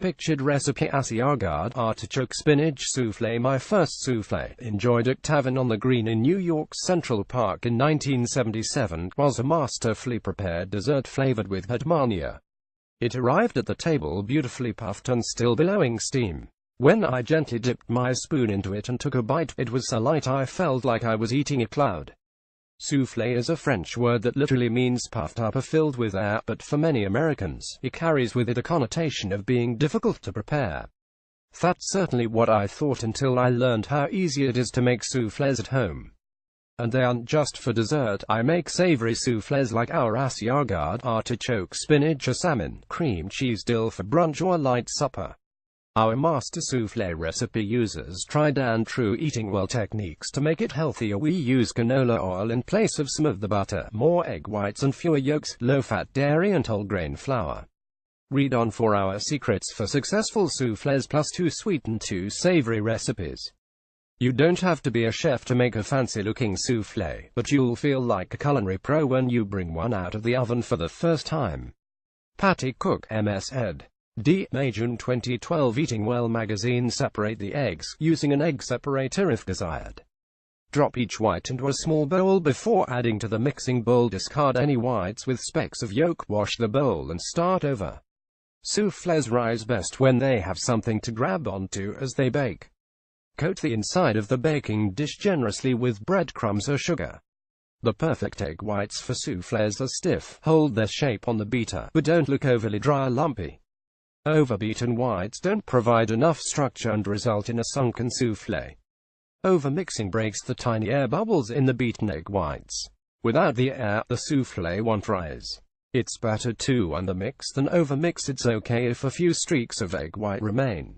Pictured recipe: Asiago artichoke spinach soufflé. My first soufflé, enjoyed at Tavern on the Green in New York's Central Park in 1977, was a masterfully prepared dessert flavored with Hetmania. It arrived at the table beautifully puffed and still billowing steam. When I gently dipped my spoon into it and took a bite, it was so light I felt like I was eating a cloud. Soufflé is a French word that literally means puffed up or filled with air, but for many Americans, it carries with it a connotation of being difficult to prepare. That's certainly what I thought until I learned how easy it is to make soufflés at home. And they aren't just for dessert. I make savory soufflés like our Asiago artichoke spinach or salmon cream cheese dill for brunch or light supper. Our master soufflé recipe uses tried and true eating well techniques to make it healthier. We use canola oil in place of some of the butter, more egg whites and fewer yolks, low-fat dairy and whole grain flour. Read on for our secrets for successful soufflés plus 2 sweet and 2 savory recipes. You don't have to be a chef to make a fancy-looking soufflé, but you'll feel like a culinary pro when you bring one out of the oven for the first time. Patty Cook, MS Ed. D. May June 2012. Eating Well magazine. Separate the eggs, using an egg separator if desired. Drop each white into a small bowl before adding to the mixing bowl. Discard any whites with specks of yolk. Wash the bowl and start over. Soufflés rise best when they have something to grab onto as they bake. Coat the inside of the baking dish generously with breadcrumbs or sugar. The perfect egg whites for soufflés are stiff, hold their shape on the beater, but don't look overly dry or lumpy. Overbeaten whites don't provide enough structure and result in a sunken soufflé. Overmixing breaks the tiny air bubbles in the beaten egg whites. Without the air, the soufflé won't rise. It's better to undermix than overmix. It's okay if a few streaks of egg white remain.